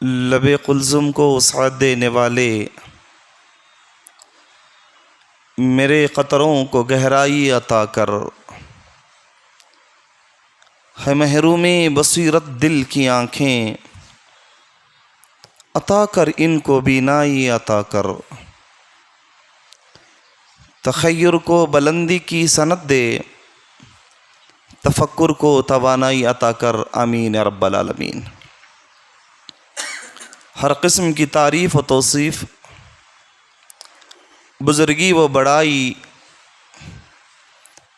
لب قلزم کو وسعت دینے والے، میرے قطروں کو گہرائی عطا کر، ہے محرومی بصیرت دل کی آنکھیں، عطا کر ان کو بینائی عطا کر، تخیر کو بلندی کی سند دے، تفکر کو توانائی عطا کر، آمین یا رب العالمین۔ ہر قسم کی تعریف و توصیف، بزرگی و بڑائی،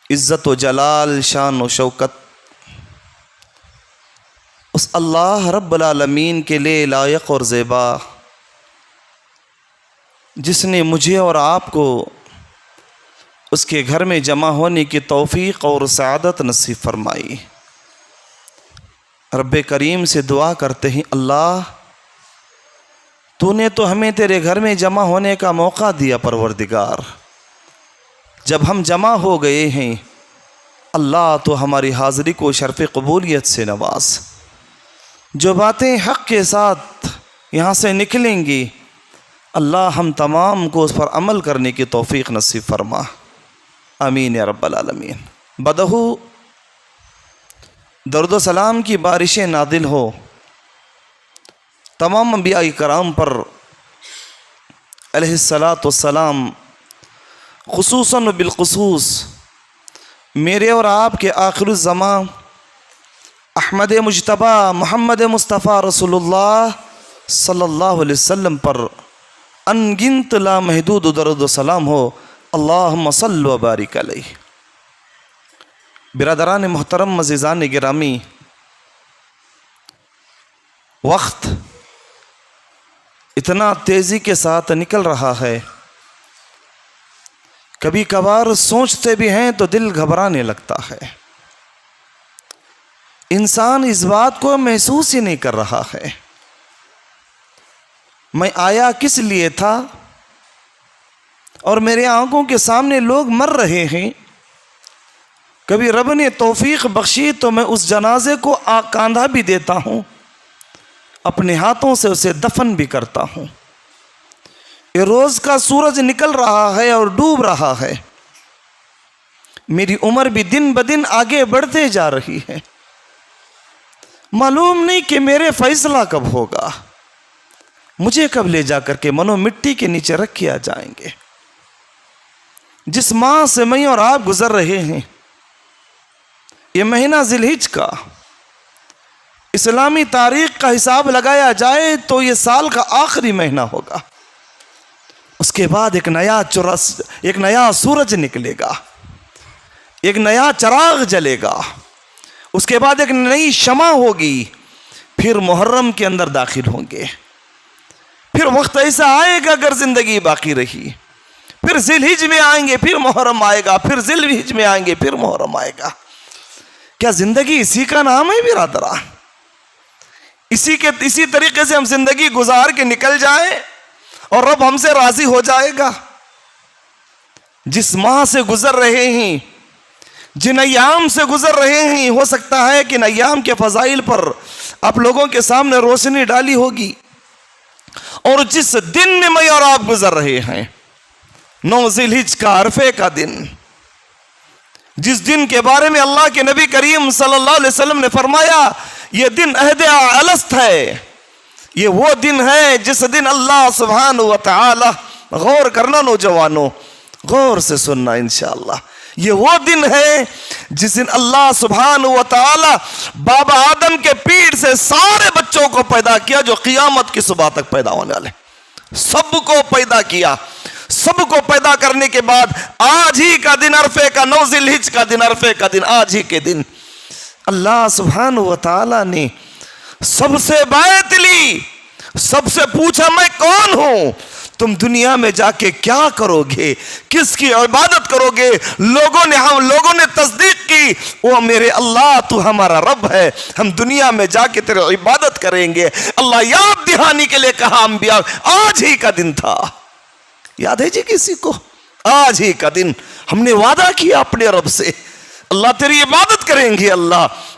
عزت و جلال، شان و شوکت اس اللہ رب العالمین کے لیے لائق اور زیبا، جس نے مجھے اور آپ کو اس کے گھر میں جمع ہونے کی توفیق اور سعادت نصیب فرمائی۔ رب کریم سے دعا کرتے ہیں، اللہ تو نے تو ہمیں تیرے گھر میں جمع ہونے کا موقع دیا پروردگار، جب ہم جمع ہو گئے ہیں اللہ تو ہماری حاضری کو شرف قبولیت سے نواز، جو باتیں حق کے ساتھ یہاں سے نکلیں گی اللہ ہم تمام کو اس پر عمل کرنے کی توفیق نصیب فرما، آمین یا رب العالمین۔ بدہو درود و سلام کی بارشیں نازل ہو تمام انبیاء کرام پر علیہ الصلاۃ والسلام، خصوصاً و بالخصوص میرے اور آپ کے آخر الزمان احمد مجتبیٰ محمد مصطفیٰ رسول اللہ صلی اللہ علیہ وسلم پر انگنت لامحدود درود و سلام ہو، اللہم صل و بارک علیہ۔ برادران محترم، عزیزان گرامی، وقت اتنا تیزی کے ساتھ نکل رہا ہے، کبھی کبھار سوچتے بھی ہیں تو دل گھبرانے لگتا ہے، انسان اس بات کو محسوس ہی نہیں کر رہا ہے میں آیا کس لیے تھا، اور میرے آنکھوں کے سامنے لوگ مر رہے ہیں، کبھی رب نے توفیق بخشی تو میں اس جنازے کو کاندھا بھی دیتا ہوں، اپنے ہاتھوں سے اسے دفن بھی کرتا ہوں۔ یہ روز کا سورج نکل رہا ہے اور ڈوب رہا ہے، میری عمر بھی دن بدن آگے بڑھتے جا رہی ہے، معلوم نہیں کہ میرے فیصلہ کب ہوگا، مجھے کب لے جا کر کے منو مٹی کے نیچے رکھ کیا جائیں گے۔ جس ماہ سے میں اور آپ گزر رہے ہیں، یہ مہینہ ذی الحجہ کا اسلامی تاریخ کا حساب لگایا جائے تو یہ سال کا آخری مہینہ ہوگا، اس کے بعد ایک نیا سورج نکلے گا، ایک نیا چراغ جلے گا، اس کے بعد ایک نئی شمع ہوگی، پھر محرم کے اندر داخل ہوں گے، پھر وقت ایسا آئے گا اگر زندگی باقی رہی، پھر ذی الحجہ میں آئیں گے، پھر محرم آئے گا، پھر ذی الحجہ میں آئیں گے، پھر محرم آئے گا۔ کیا زندگی اسی کا نام ہے برادران؟ اسی طریقے سے ہم زندگی گزار کے نکل جائیں اور رب ہم سے راضی ہو جائے گا؟ جس ماہ سے گزر رہے ہیں، جن ایام سے گزر رہے ہیں، ہو سکتا ہے کہ ان ایام کے فضائل پر آپ لوگوں کے سامنے روشنی ڈالی ہوگی، اور جس دن میں اور آپ گزر رہے ہیں 9 ذی الحجہ کا عرفے کا دن، جس دن کے بارے میں اللہ کے نبی کریم صلی اللہ علیہ وسلم نے فرمایا یہ دن عہد الست ہے، یہ وہ دن ہے جس دن اللہ سبحانہ و تعالی، غور کرنا نوجوانوں، غور سے سننا انشاءاللہ، یہ وہ دن ہے جس دن اللہ سبحانہ و تعالی بابا آدم کے پیٹ سے سارے بچوں کو پیدا کیا جو قیامت کی صبح تک پیدا ہونے والے، سب کو پیدا کیا۔ سب کو پیدا کرنے کے بعد آج ہی کا دن عرفے کا، 9 ذی الحجہ کا دن، عرفے کا دن، آج ہی کے دن اللہ سبحانہ و تعالی نے سب سے بیعت لی، سب سے پوچھا میں کون ہوں، تم دنیا میں جا کے کیا کرو گے، کس کی عبادت کرو گے؟ لوگوں نے تصدیق کی، وہ میرے اللہ تو ہمارا رب ہے، ہم دنیا میں جا کے تیرے عبادت کریں گے۔ اللہ یاد دہانی کے لیے کہا انبیاء، آج ہی کا دن تھا، یاد ہے جی کسی کو؟ آج ہی کا دن ہم نے وعدہ کیا اپنے رب سے، اللہ تیری عبادت کریں گے، اللہ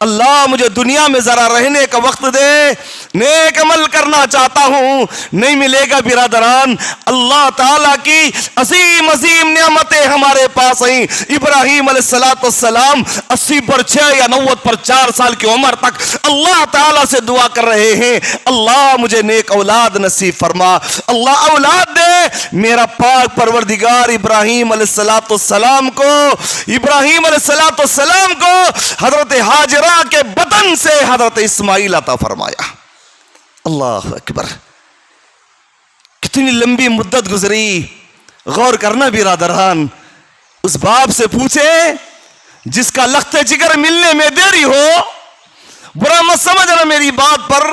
اللہ مجھے دنیا میں ذرا رہنے کا وقت دے، نیک عمل کرنا چاہتا ہوں۔ نہیں ملے گا برادران، اللہ تعالیٰ کی عظیم عظیم نعمتیں ہمارے پاس ہیں۔ ابراہیم علیہ السلام 80 پر 6 یا 90 پر 4 سال کی عمر تک اللہ تعالیٰ سے دعا کر رہے ہیں، اللہ مجھے نیک اولاد نصیب فرما، اللہ اولاد دے۔ میرا پاک پروردگار ابراہیم علیہ السلام کو حضرت ہاجرہ کے بدن سے حضرت اسماعیل عطا فرمایا۔ اللہ اکبر، کتنی لمبی مدت گزری، غور کرنا برادران۔ اس باپ سے پوچھے جس کا لخت جگر ملنے میں دیری ہو، برا مت سمجھنا میری بات پر،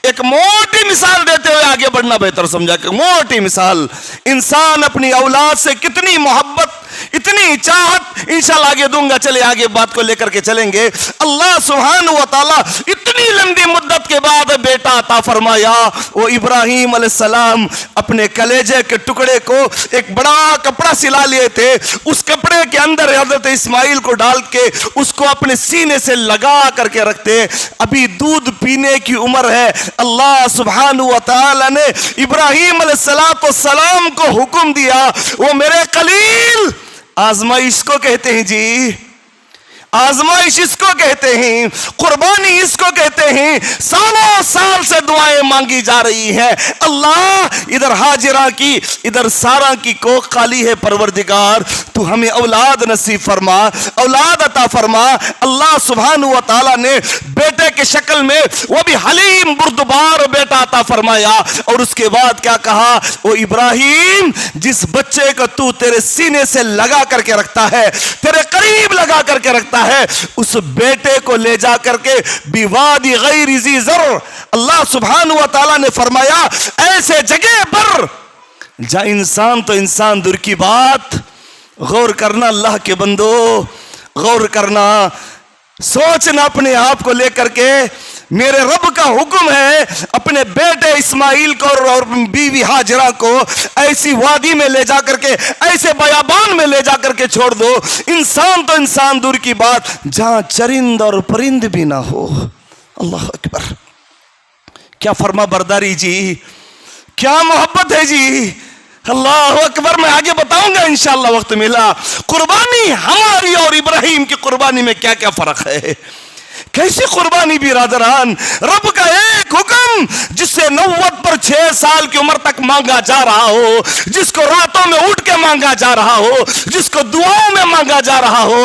ایک موٹی مثال دیتے ہوئے آگے بڑھنا بہتر سمجھا کہ موٹی مثال، انسان اپنی اولاد سے کتنی محبت، اتنی چاہت، انشاءاللہ آگے دوں گا، چلے آگے بات کو لے کر کے چلیں گے۔ اللہ سبحانہ و تعالی اتنی لمبی مدت کے بعد بیٹا عطا فرمایا۔ وہ ابراہیم علیہ السلام اپنے کلیجے کے ٹکڑے کو ایک بڑا کپڑا سلا لیے تھے، اس کپڑے کے اندر حضرت اسماعیل کو ڈال کے اس کو اپنے سینے سے لگا کر کے رکھتے، ابھی دودھ پینے کی عمر ہے۔ اللہ سبحانہ و تعالی نے ابراہیم علیہ السلام کو حکم دیا، وہ میرے خلیل، آزمائش کو کہتے ہیں جی، آزمائش اس کو کہتے ہیں، قربانی اس کو کہتے ہیں، سالوں سال سے دعائیں مانگی جا رہی ہیں۔ اللہ ادھر ہاجرہ کی، ادھر سارہ کی کوکھ خالی ہے، پروردگار تو ہمیں اولاد نصیب فرما، اولاد عطا فرما۔ اللہ سبحانہ و تعالیٰ نے بیٹے کے شکل میں وہ بھی حلیم بردبار بیٹا عطا فرمایا، اور اس کے بعد کیا کہا، او ابراہیم، جس بچے کو تو تیرے سینے سے لگا کر کے رکھتا ہے، تیرے قریب لگا کر کے رکھتا ہے، اس بیٹے کو لے جا کر کے بیوادی غیر ذی زرع، اللہ سبحانہ و تعالیٰ نے فرمایا ایسے جگہ پر جہاں انسان تو انسان دور کی بات، غور کرنا اللہ کے بندو، غور کرنا، سوچنا اپنے آپ کو لے کر کے، میرے رب کا حکم ہے اپنے بیٹے اسماعیل کو اور بیوی ہاجرہ کو ایسی وادی میں لے جا کر کے، ایسے بیابان میں لے جا کر کے چھوڑ دو، انسان تو انسان دور کی بات، جہاں چرند اور پرند بھی نہ ہو۔ اللہ اکبر، کیا فرما برداری جی، کیا محبت ہے جی، اللہ اکبر۔ میں آگے بتاؤں گا انشاءاللہ وقت ملا، قربانی ہماری اور ابراہیم کی قربانی میں کیا کیا فرق ہے، کیسی قربانی برادران۔ رب کا ایک حکم جس سے 90 پر 6 سال کی عمر تک مانگا جا رہا ہو، جس کو راتوں میں اٹھ کے مانگا جا رہا ہو، جس کو دعاؤں میں مانگا جا رہا ہو،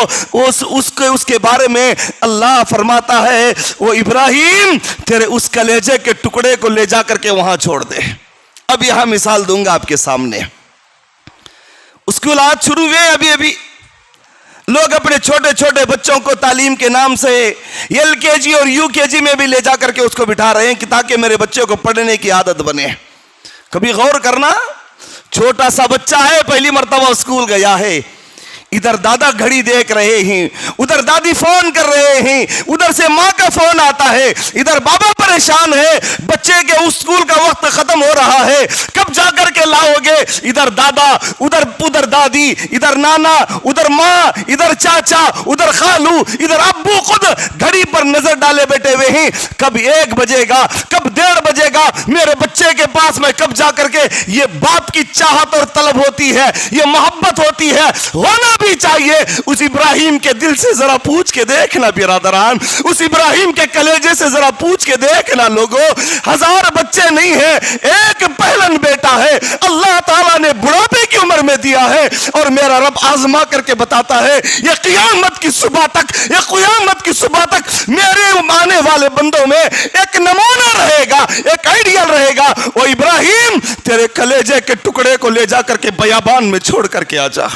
اس کے بارے میں اللہ فرماتا ہے، وہ ابراہیم تیرے اس کلیجے کے ٹکڑے کو لے جا کر کے وہاں چھوڑ دے۔ اب یہاں مثال دوں گا آپ کے سامنے، اسکولات شروع ہوئے، ابھی لوگ اپنے چھوٹے چھوٹے بچوں کو تعلیم کے نام سے LKG اور UKG میں بھی لے جا کر کے اس کو بٹھا رہے ہیں تاکہ میرے بچے کو پڑھنے کی عادت بنے۔ کبھی غور کرنا، چھوٹا سا بچہ ہے، پہلی مرتبہ اسکول گیا ہے، ادھر دادا گھڑی دیکھ رہے ہیں، ادھر دادی فون کر رہے ہیں، ادھر سے ماں کا فون آتا ہے، ادھر بابا پریشان ہے، بچے کے اسکول کا وقت ختم ہو رہا ہے، کب جا کر کے لاؤ گے، ادھر دادا، ادھر دادی، ادھر نانا، ادھر ماں، ادھر چاچا، ادھر خالو، ادھر ابو خود گھڑی پر نظر ڈالے بیٹھے ہوئے ہیں، کب 1 بجے گا، کب 1:30 بجے گا، میرے بچے کے پاس میں کب جا کر کے۔ یہ باپ کی چاہت اور طلب ہوتی ہے، یہ محبت ہوتی ہے، ہونا بھی چاہیے۔ اس ابراہیم کے دل سے ذرا پوچھ کے دیکھنا برادران، اس ابراہیم کے کلیجے سے ذرا پوچھ کے دیکھنا لوگوں، 1000 بچے نہیں ہیں، ایک پہلن بیٹا ہے، اللہ تعالیٰ نے بڑھاپے کی عمر میں دیا ہے، اور میرا رب آزما کر کے بتاتا ہے یہ قیامت کی صبح تک، یہ قیامت کی صبح تک میرے آنے والے بندوں میں ایک نمونہ رہے گا، ایک آئیڈیل رہے گا۔ وہ ابراہیم تیرے کلیجے کے ٹکڑے کو لے جا کر کے بیابان میں چھوڑ کر کے آ جا۔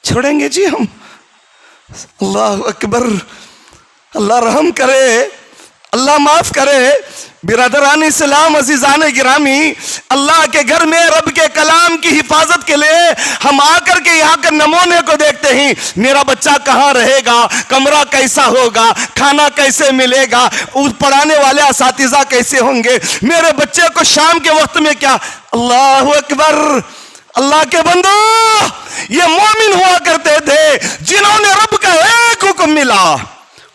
چھوڑیں گے جی ہم؟ اللہ اکبر، اللہ رحم کرے، اللہ معاف کرے۔ برادران اسلام، عزیزان گرامی، اللہ کے گھر میں رب کے کلام کی حفاظت کے لیے ہم آ کر کے یہاں کے نمونے کو دیکھتے ہیں، میرا بچہ کہاں رہے گا، کمرہ کیسا ہوگا، کھانا کیسے ملے گا، پڑھانے والے اساتذہ کیسے ہوں گے، میرے بچے کو شام کے وقت میں کیا۔ اللہ اکبر، اللہ کے بندو، یہ مومن ہوا کرتے تھے جنہوں نے رب کا ایک حکم ملا،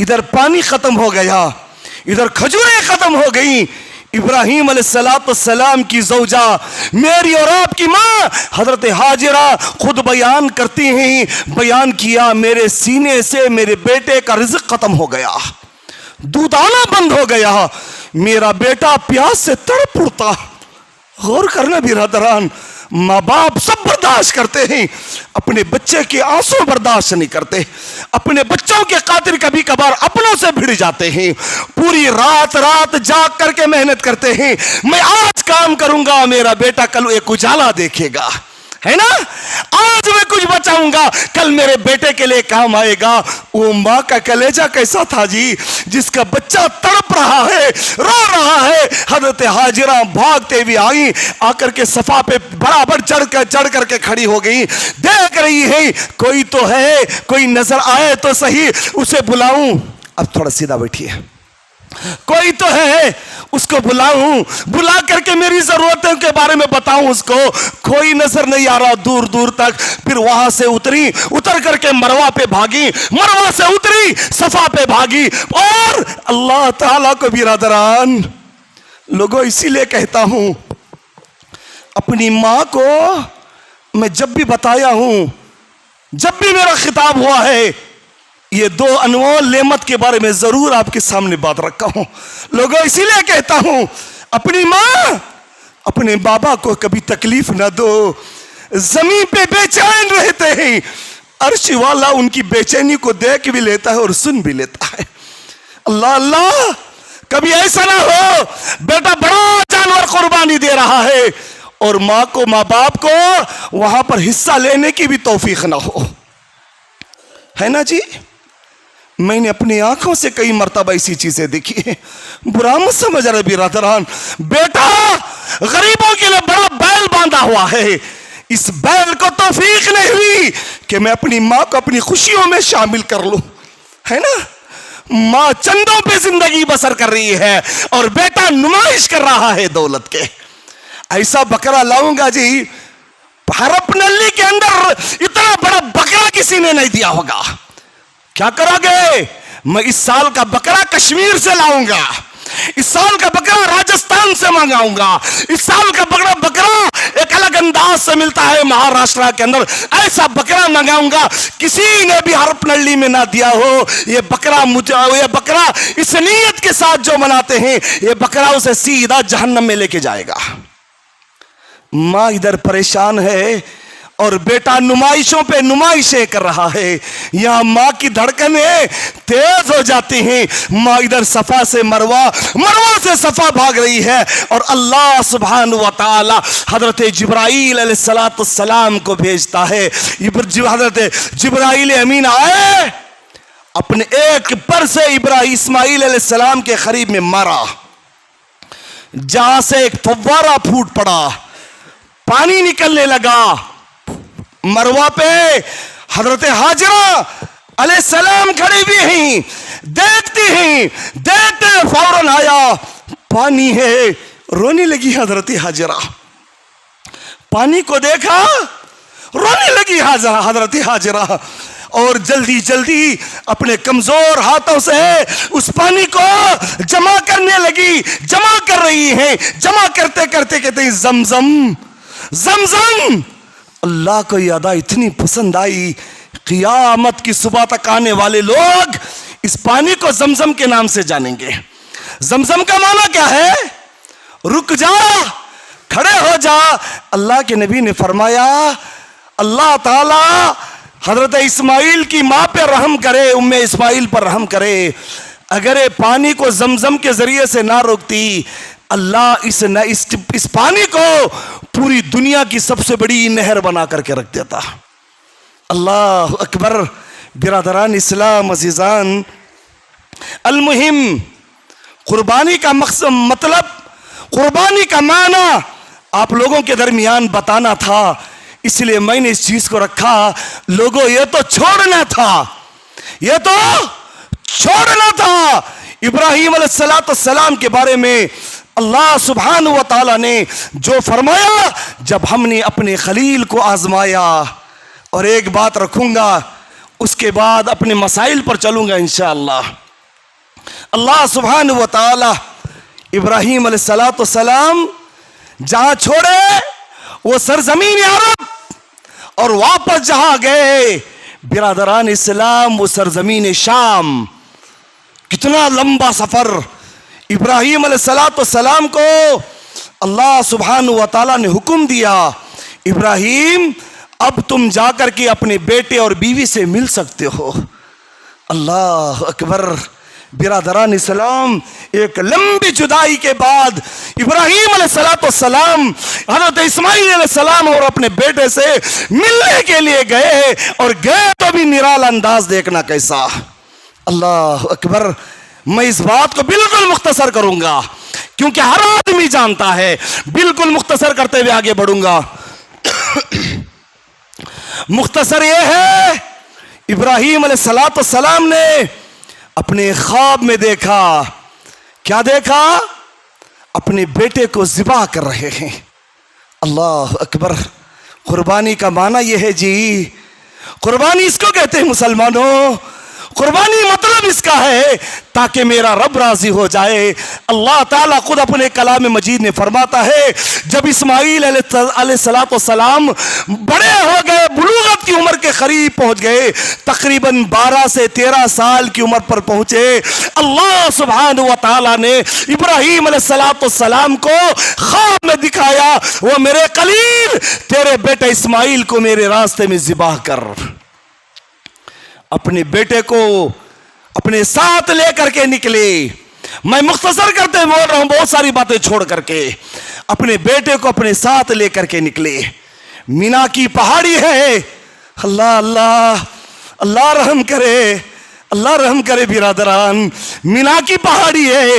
ادھر پانی ختم ہو گیا، ادھر کھجوریں ختم ہو گئیں۔ ابراہیم علیہ السلام کی زوجہ، میری اور آپ کی ماں حضرت ہاجرہ خود بیان کرتی ہیں، بیان کیا میرے سینے سے میرے بیٹے کا رزق ختم ہو گیا، دودھ آنا بند ہو گیا، میرا بیٹا پیاس سے تڑپ اٹھتا۔ غور کرنا برادران، ماں باپ سب برداشت کرتے ہیں، اپنے بچے کے آنسو برداشت نہیں کرتے، اپنے بچوں کے خاطر کبھی کبھار اپنوں سے بھڑ جاتے ہیں، پوری رات جاگ کر کے محنت کرتے ہیں، میں آج کام کروں گا میرا بیٹا کل ایک اجالا دیکھے گا، ہے نا، آج میں کچھ بچاؤں گا کل میرے بیٹے کے لیے کام آئے گا۔ وہ ماں کا کلیجہ کیسا تھا جی، جس کا بچہ تڑپ رہا ہے، رو رہا ہے۔ حضرت ہاجرہ بھاگتے ہوئے آئیں، آ کر کے صفا پہ برابر چڑھ کر کے کھڑی ہو گئی، دیکھ رہی ہے کوئی تو ہے، کوئی نظر آئے تو صحیح اسے بلاؤں۔ اب تھوڑا سیدھا بیٹھیے، کوئی تو ہے اس کو بلاؤں، بلا کر کے میری ضرورتوں کے بارے میں بتاؤں اس کو، کوئی نظر نہیں آ رہا دور دور تک۔ پھر وہاں سے اتر کر کے مروہ پہ بھاگی، مروہ سے اتری صفا پہ بھاگی، اور اللہ تعالیٰ کو برادران لوگوں اسی لیے کہتا ہوں، اپنی ماں کو میں جب بھی بتایا ہوں، جب بھی میرا خطاب ہوا ہے، یہ دو انمول نعمت کے بارے میں ضرور آپ کے سامنے بات رکھا ہوں۔ لوگوں اسی لیے کہتا ہوں، اپنی ماں اپنے بابا کو کبھی تکلیف نہ دو، زمین پہ بے چین رہتے ہیں، عرش والا ان کی بے چینی کو دیکھ بھی لیتا ہے اور سن بھی لیتا ہے۔ اللہ اللہ، کبھی ایسا نہ ہو بیٹا بڑا جانور قربانی دے رہا ہے اور ماں کو، ماں باپ کو وہاں پر حصہ لینے کی بھی توفیق نہ ہو، ہے نا جی۔ میں نے اپنی آنکھوں سے کئی مرتبہ ایسی چیزیں دیکھی ہیں، برا مت سمجھ رہے برادران، بیٹا غریبوں کے لیے بڑا بیل باندھا ہوا ہے، اس بیل کو توفیق نہیں ہوئی کہ میں اپنی ماں کو اپنی خوشیوں میں شامل کر لوں، ہے نا۔ ماں چندوں پہ زندگی بسر کر رہی ہے اور بیٹا نمائش کر رہا ہے دولت کے۔ ایسا بکرا لاؤں گا جی، ہرپ نلی کے اندر اتنا بڑا بکرا کسی نے نہیں دیا ہوگا۔ کیا کرو گے؟ میں اس سال کا بکرا کشمیر سے لاؤں گا، اس سال کا بکرا راجستھان سے منگاؤں گا، اس سال کا بکرا ایک الگ انداز سے ملتا ہے مہاراشٹر کے اندر، ایسا بکرا منگاؤں گا کسی نے بھی ہرپ نلی میں نہ دیا ہو۔ یہ بکرا اس نیت کے ساتھ جو مناتے ہیں، یہ بکرا اسے سیدھا جہنم میں لے کے جائے گا۔ ماں ادھر پریشان ہے اور بیٹا نمائشوں پہ نمائشیں کر رہا ہے، یہاں ماں کی دھڑکنیں تیز ہو جاتی ہیں۔ ماں ادھر صفا سے مروہ، مروہ سے صفا بھاگ رہی ہے، اور اللہ سبحانہ و تعالی حضرت جبرائیل علیہ السلام کو بھیجتا ہے۔ حضرت جبرائیل امین آئے، اپنے ایک پر سے اسماعیل علیہ السلام کے قریب میں مارا، جہاں سے ایک فوارہ پھوٹ پڑا، پانی نکلنے لگا۔ مروہ پہ حضرت ہاجرہ علیہ السلام کھڑی بھی ہیں، دیکھتی ہیں، دیکھتے فوراً آیا، پانی ہے، رونے لگی حضرت ہاجرہ، پانی کو دیکھا رونے لگی حضرت ہاجرہ، اور جلدی جلدی اپنے کمزور ہاتھوں سے اس پانی کو جمع کرنے لگی، جمع کر رہی ہیں، جمع کرتے کرتے کہتے ہیں زمزم زمزم۔ اللہ کو یہ ادا اتنی پسند آئی، قیامت کی صبح تک آنے والے لوگ اس پانی کو زمزم کے نام سے جانیں گے۔ زمزم کا معنی کیا ہے؟ رک جا، کھڑے ہو جا۔ اللہ کے نبی نے فرمایا اللہ تعالی حضرت اسماعیل کی ماں پہ رحم کرے، ام اسماعیل پر رحم کرے، اگر یہ پانی کو زمزم کے ذریعے سے نہ روکتی، اللہ اس پانی کو پوری دنیا کی سب سے بڑی نہر بنا کر کے رکھ دیتا۔ اللہ اکبر۔ برادران اسلام عزیزان، المہم قربانی کا مطلب، قربانی کا معنی آپ لوگوں کے درمیان بتانا تھا، اس لیے میں نے اس چیز کو رکھا۔ لوگوں یہ تو چھوڑنا تھا، یہ تو چھوڑنا تھا۔ ابراہیم علیہ السلام کے بارے میں اللہ سبحانہ و تعالیٰ نے جو فرمایا، جب ہم نے اپنے خلیل کو آزمایا، اور ایک بات رکھوں گا اس کے بعد اپنے مسائل پر چلوں گا انشاءاللہ۔ اللہ سبحانہ و تعالی ابراہیم علیہ السلام جہاں چھوڑے وہ سرزمین عرب، اور واپس جہاں گئے برادران اسلام وہ سرزمین شام. کتنا لمبا سفر. ابراہیم علیہ السلام کو اللہ سبحانہ و تعالیٰ نے حکم دیا، ابراہیم اب تم جا کر کے اپنے بیٹے اور بیوی سے مل سکتے ہو. اللہ اکبر. برادران اسلام ایک لمبی جدائی کے بعد ابراہیم علیہ السلام حضرت اسماعیل علیہ السلام اور اپنے بیٹے سے ملنے کے لیے گئے، اور گئے تو بھی نرالا انداز دیکھنا کیسا. اللہ اکبر. میں اس بات کو بالکل مختصر کروں گا کیونکہ ہر آدمی جانتا ہے. بالکل مختصر کرتے ہوئے آگے بڑھوں گا. مختصر یہ ہے، ابراہیم علیہ السلام نے اپنے خواب میں دیکھا. کیا دیکھا؟ اپنے بیٹے کو ذبح کر رہے ہیں. اللہ اکبر. قربانی کا معنی یہ ہے جی، قربانی اس کو کہتے ہیں مسلمانوں. قربانی مطلب اس کا ہے تاکہ میرا رب راضی ہو جائے. اللہ تعالیٰ خود اپنے کلام مجید میں فرماتا ہے، جب اسماعیل علیہ السلام بڑے ہو گئے، بلوغت کی عمر کے قریب پہنچ گئے، تقریباً 12 سے 13 سال کی عمر پر پہنچے، اللہ سبحانہ و تعالیٰ نے ابراہیم علیہ السلام کو خواب میں دکھایا، وہ میرے خلیل تیرے بیٹے اسماعیل کو میرے راستے میں ذبح کر. اپنے بیٹے کو اپنے ساتھ لے کر کے نکلے. میں مختصر کرتے بول رہا ہوں، بہت ساری باتیں چھوڑ کر کے. اپنے بیٹے کو اپنے ساتھ لے کر کے نکلے. مینا کی پہاڑی ہے. اللہ اللہ اللہ رحم کرے، اللہ رحم کرے برادران. مینا کی پہاڑی ہے،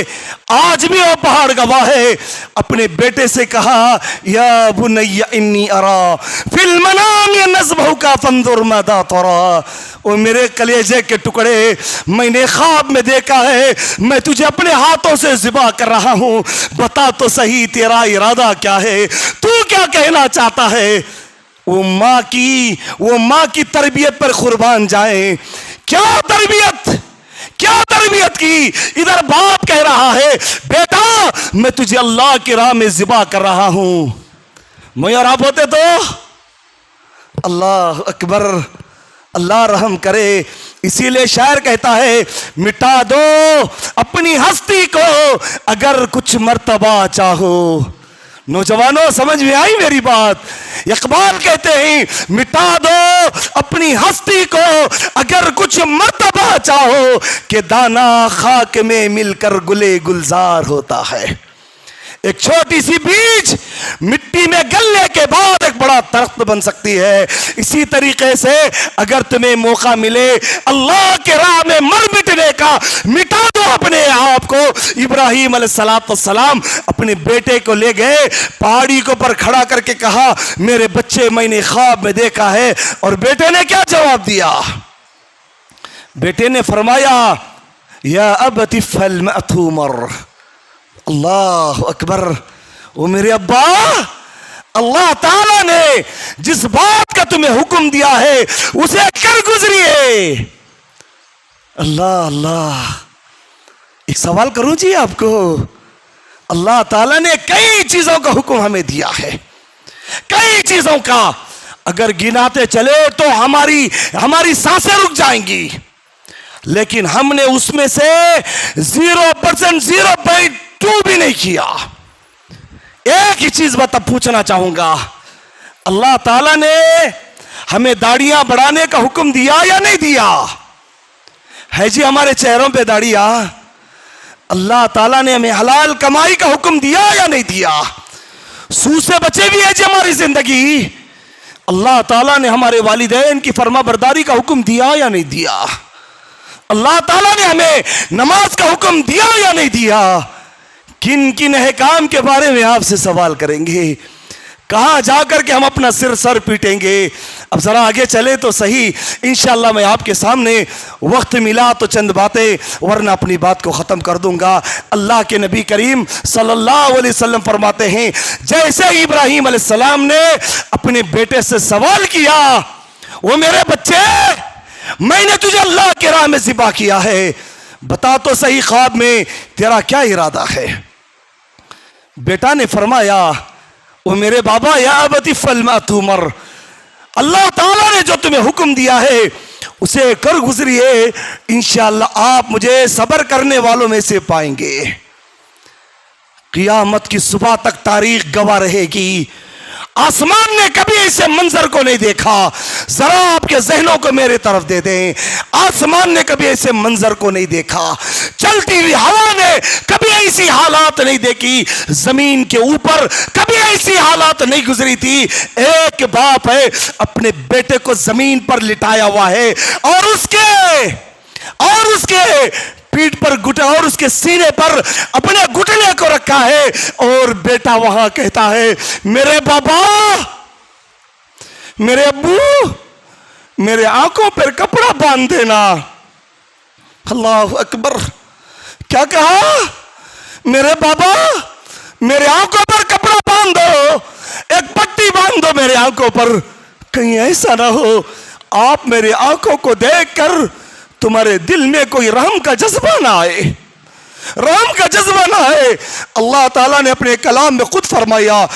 آج بھی وہ پہاڑ گواہ ہے. اپنے بیٹے سے کہا، یا بنی انی ارا فی المنام نذبحک فانظر ماذا تری. او میرے کلیجے کے ٹکڑے، میں نے خواب میں دیکھا ہے میں تجھے اپنے ہاتھوں سے ذبح کر رہا ہوں، بتا تو صحیح تیرا ارادہ کیا ہے، تو کیا کہنا چاہتا ہے. وہ ماں کی تربیت پر قربان جائیں. کیا تربیت کی. ادھر باپ کہہ رہا ہے، بیٹا میں تجھے اللہ کی راہ میں ذبح کر رہا ہوں. میں اور آپ ہوتے تو اللہ اکبر، اللہ رحم کرے. اسی لیے شاعر کہتا ہے، مٹا دو اپنی ہستی کو اگر کچھ مرتبہ چاہو. نوجوانوں سمجھ میں آئی میری بات؟ اقبال کہتے ہیں، مٹا دو اپنی ہستی کو اگر کچھ مرتبہ چاہو، کہ دانا خاک میں مل کر گلے گلزار ہوتا ہے. ایک چھوٹی سی بیج مٹی میں گلنے کے بعد ایک بڑا درخت بن سکتی ہے. اسی طریقے سے اگر تمہیں موقع ملے اللہ کے راہ میں مر مٹنے کا، مٹا دو اپنے آپ کو. ابراہیم علیہ السلام اپنے بیٹے کو لے گئے، پہاڑی کو پر کھڑا کر کے کہا، میرے بچے میں نے خواب میں دیکھا ہے. اور بیٹے نے کیا جواب دیا؟ بیٹے نے فرمایا، یا ابت افعل ما تؤمر. اللہ اکبر. وہ میرے ابا، اللہ تعالیٰ نے جس بات کا تمہیں حکم دیا ہے اسے کر گزریے. اللہ اللہ. ایک سوال کروں جی آپ کو. اللہ تعالیٰ نے کئی چیزوں کا حکم ہمیں دیا ہے، کئی چیزوں کا. اگر گناتے چلے تو ہماری سانسیں رک جائیں گی، لیکن ہم نے اس میں سے 0% بھی نہیں کیا. ایک ہی چیز بتا پوچھنا چاہوں گا، اللہ تعالیٰ نے ہمیں داڑیاں بڑھانے کا حکم دیا یا نہیں دیا؟ ہے جی ہمارے چہروں پہ داڑیاں. اللہ تعالیٰ نے ہمیں حلال کمائی کا حکم دیا یا نہیں دیا؟ سود سے بچے بھی ہے جی ہماری زندگی. اللہ تعالیٰ نے ہمارے والدین کی فرما برداری کا حکم دیا یا نہیں دیا؟ اللہ تعالیٰ نے ہمیں نماز کا حکم دیا یا نہیں دیا؟ کن کن احکام کے بارے میں آپ سے سوال کریں گے، کہاں جا کر کے ہم اپنا سر پیٹیں گے. اب ذرا آگے چلے تو صحیح. انشاءاللہ میں آپ کے سامنے وقت ملا تو چند باتیں، ورنہ اپنی بات کو ختم کر دوں گا. اللہ کے نبی کریم صلی اللہ علیہ وسلم فرماتے ہیں، جیسے ابراہیم علیہ السلام نے اپنے بیٹے سے سوال کیا، وہ میرے بچے میں نے تجھے اللہ کے راہ میں ذبح کیا ہے، بتا تو صحیح خواب میں تیرا کیا ارادہ ہے؟ بیٹا نے فرمایا وہ میرے بابا یا ابتی افعل ما تؤمر، اللہ تعالیٰ نے جو تمہیں حکم دیا ہے اسے کر گزریے، انشاءاللہ آپ مجھے صبر کرنے والوں میں سے پائیں گے۔ قیامت کی صبح تک تاریخ گواہ رہے گی، آسمان نے کبھی ایسے منظر کو نہیں دیکھا۔ ذرا آپ کے ذہنوں کو میرے طرف دے دیں، آسمان نے کبھی ایسے منظر کو نہیں دیکھا، چلتی ہوئی ہوا نے کبھی ایسی حالات نہیں دیکھی، زمین کے اوپر کبھی ایسی حالات نہیں گزری تھی۔ ایک باپ ہے اپنے بیٹے کو زمین پر لٹایا ہوا ہے اور اس کے پیٹھ پر گھٹنا اور اس کے سینے پر اپنے گھٹنے کو رکھا ہے، اور بیٹا وہاں کہتا ہے میرے بابا، میرے ابو، میرے آنکھوں پر کپڑا باندھ دینا۔ اللہ اکبر، کیا کہا؟ میرے بابا میرے آنکھوں پر کپڑا باندھ دو، ایک پٹی باندھ دو میرے آنکھوں پر، کہیں ایسا نہ ہو آپ میرے آنکھوں کو دیکھ کر تمہارے دل میں کوئی رحم کا جذبہ نہ آئے، رحم کا جذبہ نہ آئے۔ اللہ تعالیٰ نے اپنے کلام میں خود فرمایا،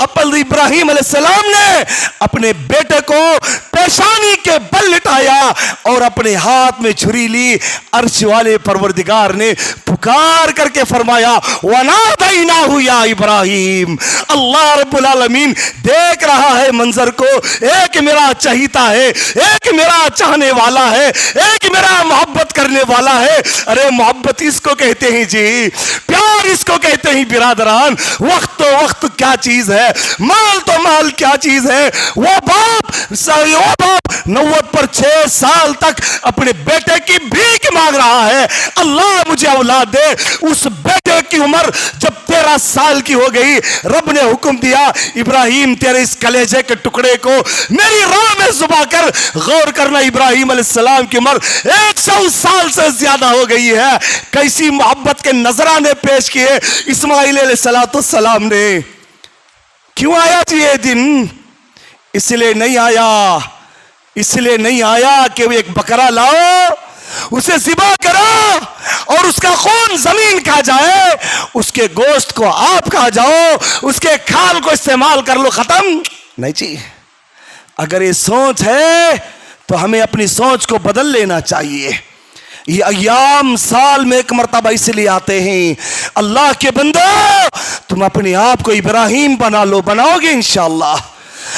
ابراہیم علیہ السلام نے اپنے بیٹے کو پیشانی کے بل لٹایا اور اپنے ہاتھ میں چھری لی، عرش والے پروردگار نے پکار کر کے فرمایا وَنَادَيْنَاهُ يَا إِبْرَاهِيمُ۔ اللہ رب العالمین دیکھ رہا ہے منظر کو، ایک میرا چہیتا ہے، ایک میرا چاہنے والا ہے، ایک میرا محبت کرنے والا ہے۔ ارے محبت اس کو کہتے ہیں جی، پیار اس کو کہتے ہیں برادران۔ وقت تو وقت کیا چیز ہے، مال تو مال کیا چیز ہے۔ وہ باپ 90 پر 6 سال تک اپنے بیٹے کی بھیک مانگ رہا ہے، اللہ مجھے اولاد دے۔ اس بیٹے کی عمر جب 13 سال کی ہو گئی، رب نے حکم دیا ابراہیم تیرے اس کلیجے کے ٹکڑے کو میری راہ میں ذبح کر۔ غور کرنا، ابراہیم علیہ السلام کی عمر 100 سال سے زیادہ ہو گئی ہے، کیسی محبت کے نذرانے پیش کیے اسماعیل علیہ السلام نے۔ کیوں آیا جی یہ دن؟ اس لیے نہیں آیا کہ وہ ایک بکرا لاؤ، اسے ذبح کرو اور اس کا خون زمین کھا جائے، اس کے گوشت کو آپ کھا جاؤ، اس کے کھال کو استعمال کر لو، ختم نہیں جی۔ اگر یہ سوچ ہے تو ہمیں اپنی سوچ کو بدل لینا چاہیے۔ یہ ایام سال میں ایک مرتبہ اس لیے آتے ہیں۔ اللہ کے بندو، تم اپنے آپ کو ابراہیم بنا لو، بناؤ گے انشاءاللہ،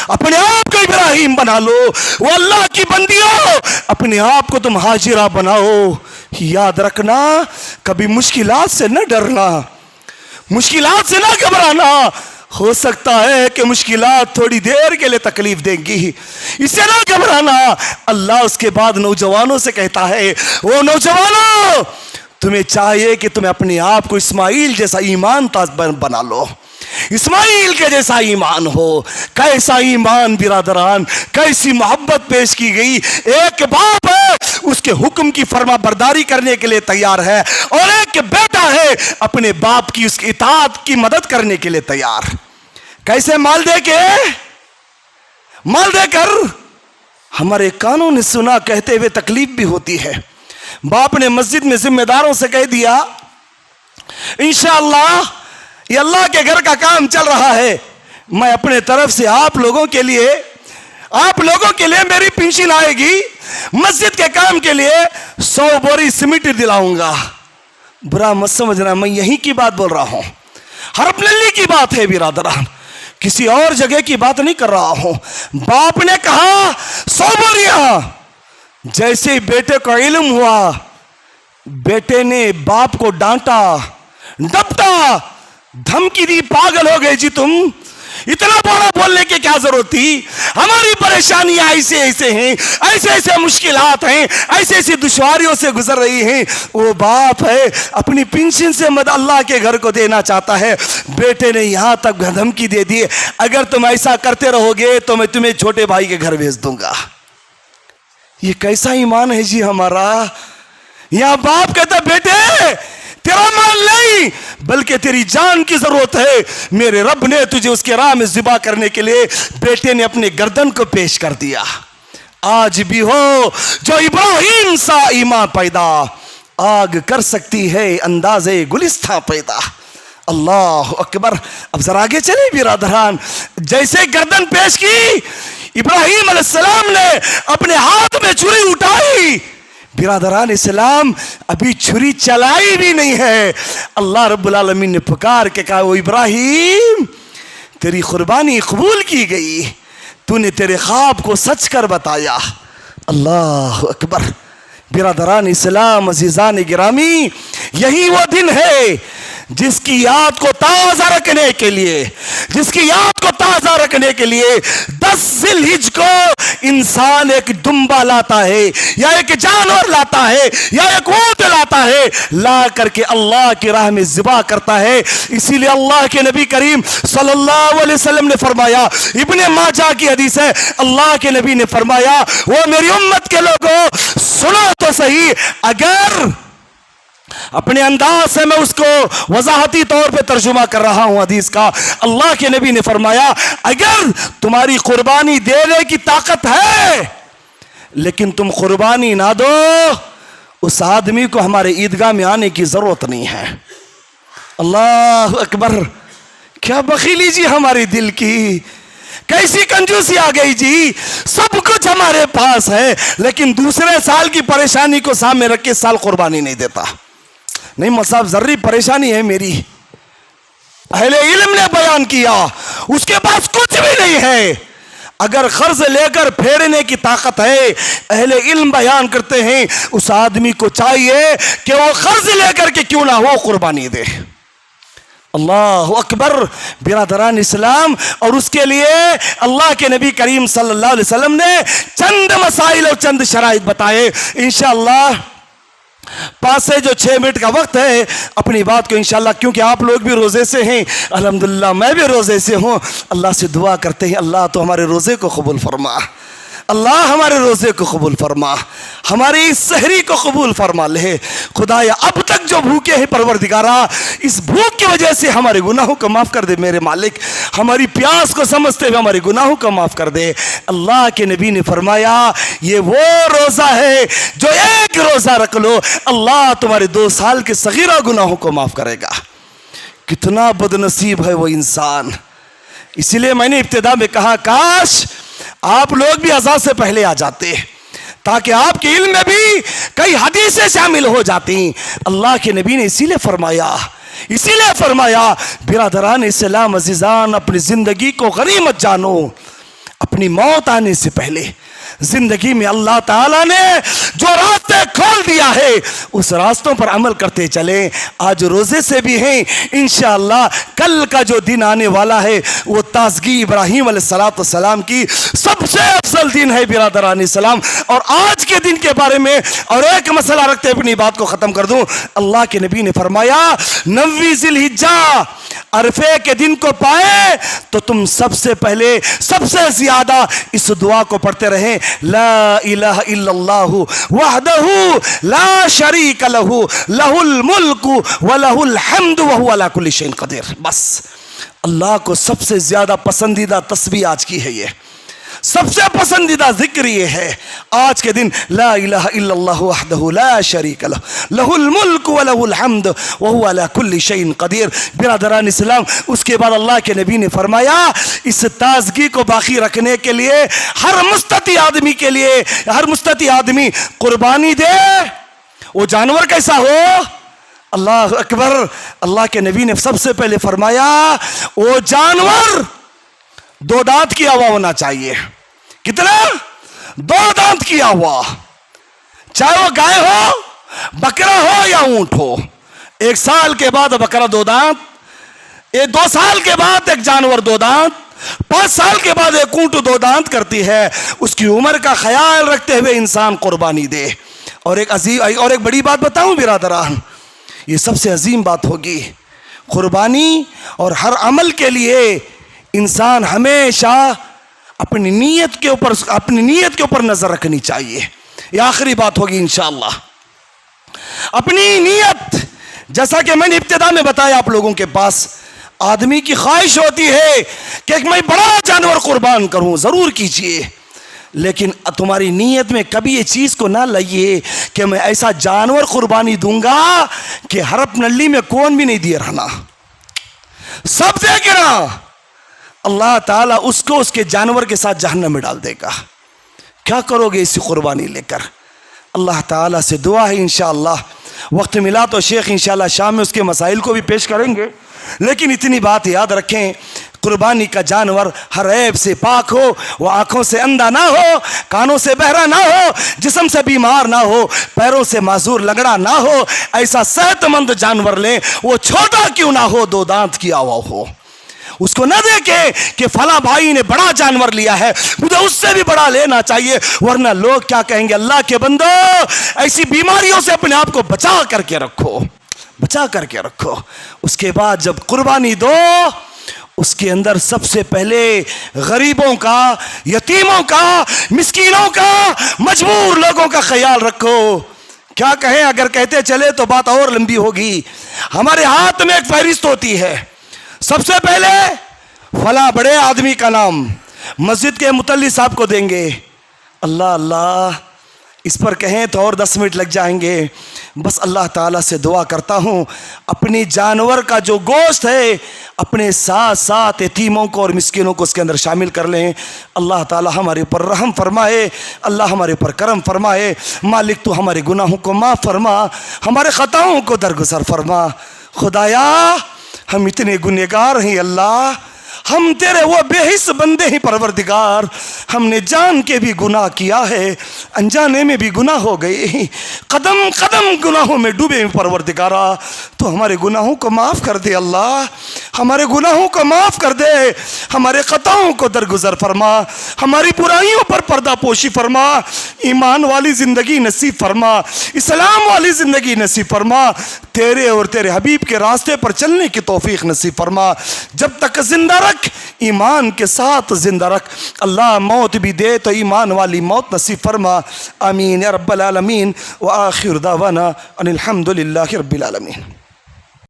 اپنے آپ کو ابراہیم بنا لو۔ وہ اللہ کی بندیوں، اپنے آپ کو تم ہاجرہ بناؤ۔ یاد رکھنا، کبھی مشکلات سے نہ ڈرنا، مشکلات سے نہ گھبرانا۔ ہو سکتا ہے کہ مشکلات تھوڑی دیر کے لیے تکلیف دیں گی، اسے نہ گھبرانا۔ اللہ اس کے بعد نوجوانوں سے کہتا ہے، وہ نوجوانوں تمہیں چاہیے کہ تمہیں اپنے آپ کو اسماعیل جیسا ایمان بنا لو، اسماعیل کے جیسا ایمان ہو۔ کیسا ایمان برادران، کیسی محبت پیش کی گئی۔ ایک باپ ہے، اس کے حکم کی فرما برداری کرنے کے لیے تیار ہے، اور ایک بیٹا ہے اپنے باپ کی اس کی اطاعت کی مدد کرنے کے لیے تیار۔ کیسے؟ مال دے کر۔ ہمارے کانوں نے سنا کہتے ہوئے تکلیف بھی ہوتی ہے۔ باپ نے مسجد میں ذمہ داروں سے کہہ دیا انشاءاللہ یہ اللہ کے گھر کا کام چل رہا ہے، میں اپنے طرف سے آپ لوگوں کے لیے میری پینشن آئے گی، مسجد کے کام کے لیے 100 بوری سیمنٹ دلاؤں گا۔ برا مت سمجھنا، میں یہیں کی بات بول رہا ہوں، حرب نلی کی بات ہے برادران، کسی اور جگہ کی بات نہیں کر رہا ہوں۔ باپ نے کہا 100 بوریاں۔ جیسے بیٹے کو علم ہوا، بیٹے نے باپ کو ڈانٹا، ڈپٹا، دھمکی دی، پاگل ہو گئے جی تم، اتنا بڑا بولنے کی کیا ضرورت تھی؟ ہماری پریشانیاں ایسے ہیں، ایسے مشکلات ہیں، ایسی دشواریوں سے گزر رہی ہیں۔ وہ باپ ہے اپنی پینشن سے مدد اللہ کے گھر کو دینا چاہتا ہے، بیٹے نے یہاں تک دھمکی دے دی، اگر تم ایسا کرتے رہو گے تو میں تمہیں چھوٹے بھائی کے گھر بھیج دوں گا۔ یہ کیسا ایمان ہے جی ہمارا؟ یہاں باپ کہتا بیٹے تیرا مال نہیں بلکہ تیری جان کی ضرورت ہے، میرے رب نے تجھے اس کے راہ میں ذبح کرنے کے لیے بیٹے نے اپنے گردن کو پیش کر دیا۔ آج بھی ہو جو ابراہیم سا ایمان پیدا، آگ کر سکتی ہے انداز گلستہ پیدا. اللہ اکبر. اب ذرا آگے چلے برادران. جیسے گردن پیش کی ابراہیم علیہ السلام نے اپنے ہاتھ میں چھری اٹھائی. برادران اسلام ابھی چھری چلائی بھی نہیں ہے, اللہ رب العالمین نے پکار کے کہا وہ ابراہیم تیری قربانی قبول کی گئی, تو نے تیرے خواب کو سچ کر بتایا. اللہ اکبر. برادران اسلام عزیزان گرامی, یہی وہ دن ہے جس کی یاد کو تازہ رکھنے کے لیے, جس کی یاد کو تازہ رکھنے کے لیے 10 ذی الحجہ کو انسان ایک دمبا لاتا ہے یا ایک جانور لاتا ہے یا ایک اونٹ لاتا ہے, لا کر کے اللہ کی راہ میں ذبح کرتا ہے. اسی لیے اللہ کے نبی کریم صلی اللہ علیہ وسلم نے فرمایا, ابن ماجہ کی حدیث ہے, اللہ کے نبی نے فرمایا وہ میری امت کے لوگوں سنو تو صحیح, اگر اپنے انداز سے میں اس کو وضاحتی طور پہ ترجمہ کر رہا ہوں حدیث کا, اللہ کے نبی نے فرمایا اگر تمہاری قربانی دینے کی طاقت ہے لیکن تم قربانی نہ دو, اس آدمی کو ہمارے عیدگاہ میں آنے کی ضرورت نہیں ہے. اللہ اکبر. کیا بخیلی جی ہمارے دل کی, کیسی کنجوسی آ گئی جی. سب کچھ ہمارے پاس ہے لیکن دوسرے سال کی پریشانی کو سامنے رکھ کے سال قربانی نہیں دیتا. نہیں مصعب ذری پریشانی ہے میری, اہل علم نے بیان کیا, اس کے پاس کچھ بھی نہیں ہے. اگر قرض لے کر پھیرنے کی طاقت ہے, اہل علم بیان کرتے ہیں اس آدمی کو چاہیے کہ وہ قرض لے کر کے کیوں نہ وہ قربانی دے. اللہ اکبر. برادران اسلام, اور اس کے لیے اللہ کے نبی کریم صلی اللہ علیہ وسلم نے چند مسائل اور چند شرائط بتائے. انشاءاللہ 5 سے جو 6 منٹ کا وقت ہے اپنی بات کو انشاءاللہ, کیونکہ آپ لوگ بھی روزے سے ہیں, الحمدللہ میں بھی روزے سے ہوں, اللہ سے دعا کرتے ہیں اللہ تو ہمارے روزے کو قبول فرما, اللہ ہمارے روزے کو قبول فرما, ہماری اس سحری کو قبول فرما لے. خدایا اب تک جو بھوکے ہیں پروردگارا, اس بھوک کی وجہ سے ہمارے گناہوں کو معاف کر دے میرے مالک, ہماری پیاس کو سمجھتے ہوئے ہمارے گناہوں کو معاف کر دے. اللہ کے نبی نے فرمایا یہ وہ روزہ ہے جو ایک روزہ رکھ لو اللہ تمہارے 2 سال کے صغیرہ گناہوں کو معاف کرے گا. کتنا بد نصیب ہے وہ انسان. اسی لیے میں نے ابتدا میں کہا کاش آپ لوگ بھی اذان سے پہلے آ جاتے تاکہ آپ کے علم میں بھی کئی حدیثیں شامل ہو جاتی. اللہ کے نبی نے اسی لیے فرمایا برادران اسلام عزیزان, اپنی زندگی کو غنیمت جانو. اپنی موت آنے سے پہلے زندگی میں اللہ تعالیٰ نے جو راستے کھول دیا ہے اس راستوں پر عمل کرتے چلیں. آج روزے سے بھی ہیں, انشاءاللہ کل کا جو دن آنے والا ہے وہ تازگی ابراہیم علیہ السلام کی سب سے افضل دن ہے برادران اسلام. اور آج کے دن کے بارے میں اور ایک مسئلہ رکھتے اپنی بات کو ختم کر دوں. اللہ کے نبی نے فرمایا 9 ذی الحجہ عرفے کے دن کو پائے تو تم سب سے پہلے سب سے زیادہ اس دعا کو پڑھتے رہیں, لا الہ الا اللہ وحدہ لا شریک لہ لہ الملک ولہ الحمد وہو علی کل شیء قدیر. بس اللہ کو سب سے زیادہ پسندیدہ تسبیح آج کی ہے, یہ سب سے پسندیدہ ذکر یہ ہے آج کے دن, لا الہ الا اللہ وحدہ لا شریک لہ لہ الملک ولہ الحمد وہو علی کل شیء قدیر. برادران اسلام, اس کے بعد اللہ کے نبی نے فرمایا اس تازگی کو باقی رکھنے کے لیے ہر مستطیع آدمی کے لیے, ہر مستطیع آدمی قربانی دے. وہ جانور کیسا ہو, اللہ اکبر. اللہ کے نبی نے سب سے پہلے فرمایا وہ جانور 2 دانت کیا ہوا ہونا چاہیے. کتنا؟ 2 دانت کیا ہوا, چاہے وہ گائے ہو, بکرا ہو یا اونٹ ہو. 1 سال کے بعد بکرا 2 دانت, 2 سال کے بعد ایک جانور 2 دانت, 5 سال کے بعد ایک اونٹ 2 دانت کرتی ہے. اس کی عمر کا خیال رکھتے ہوئے انسان قربانی دے. اور ایک بڑی بات بتاؤں برادران, یہ سب سے عظیم بات ہوگی. قربانی اور ہر عمل کے لیے انسان ہمیشہ اپنی نیت کے اوپر نظر رکھنی چاہیے. یہ آخری بات ہوگی انشاءاللہ. اپنی نیت, جیسا کہ میں نے ابتدا میں بتایا آپ لوگوں کے پاس, آدمی کی خواہش ہوتی ہے کہ میں بڑا جانور قربان کروں, ضرور کیجئے, لیکن تمہاری نیت میں کبھی یہ چیز کو نہ لائیے کہ میں ایسا جانور قربانی دوں گا کہ حرف نلی میں کون بھی نہیں دے رہنا، سب دے گرا، اللہ تعالیٰ اس کو اس کے جانور کے ساتھ جہنم میں ڈال دے گا۔ کیا کرو گے اسی قربانی لے کر؟ اللہ تعالیٰ سے دعا ہے انشاءاللہ وقت ملا تو شیخ انشاءاللہ شام میں اس کے مسائل کو بھی پیش کریں گے، لیکن اتنی بات یاد رکھیں، قربانی کا جانور ہر عیب سے پاک ہو، وہ آنکھوں سے اندھا نہ ہو، کانوں سے بہرا نہ ہو، جسم سے بیمار نہ ہو، پیروں سے معذور لنگڑا نہ ہو، ایسا صحت مند جانور لیں، وہ چھوٹا کیوں نہ ہو، 2 دانت کیا ہوا ہو۔ اس کو نہ دیکھے کہ فلاں بھائی نے بڑا جانور لیا ہے، مجھے اس سے بھی بڑا لینا چاہیے، ورنہ لوگ کیا کہیں گے؟ اللہ کے بندو ایسی بیماریوں سے اپنے آپ کو بچا کر کے رکھو، بچا کر کے رکھو۔ اس کے بعد جب قربانی دو، اس کے اندر سب سے پہلے غریبوں کا، یتیموں کا، مسکینوں کا، مجبور لوگوں کا خیال رکھو۔ کیا کہیں؟ اگر کہتے چلے تو بات اور لمبی ہوگی۔ ہمارے ہاتھ میں ایک فہرست ہوتی ہے، سب سے پہلے فلاں بڑے آدمی کا نام مسجد کے متولی صاحب کو دیں گے۔ اللہ اللہ، اس پر کہیں تو اور 10 منٹ لگ جائیں گے۔ بس اللہ تعالیٰ سے دعا کرتا ہوں اپنی جانور کا جو گوشت ہے اپنے ساتھ ساتھ یتیموں کو اور مسکینوں کو اس کے اندر شامل کر لیں۔ اللہ تعالیٰ ہمارے اوپر رحم فرمائے، اللہ ہمارے اوپر کرم فرمائے۔ مالک تو ہمارے گناہوں کو معاف فرما، ہمارے خطاؤں کو درگزر فرما۔ خدایا ہم اتنے گنہگار ہیں اللہ، ہم تیرے وہ بے حس بندے ہیں پروردگار، ہم نے جان کے بھی گناہ کیا ہے، انجانے میں بھی گناہ ہو گئے، قدم قدم گناہوں میں ڈوبے ہیں پروردگارا، تو ہمارے گناہوں کو معاف کر دے اللہ، ہمارے گناہوں کو معاف کر دے، ہمارے خطاؤں کو درگزر فرما، ہماری برائیوں پر پردہ پوشی فرما، ایمان والی زندگی نصیب فرما، اسلام والی زندگی نصیب فرما، تیرے اور تیرے حبیب کے راستے پر چلنے کی توفیق نصیب فرما۔ جب تک زندہ رکھ، ایمان کے ساتھ زندہ رکھ، اللہ موت بھی دے تو ایمان والی موت نصیب فرما۔ آمین یا رب العالمین، وآخر دعوانا ان الحمد للہ رب العالمین۔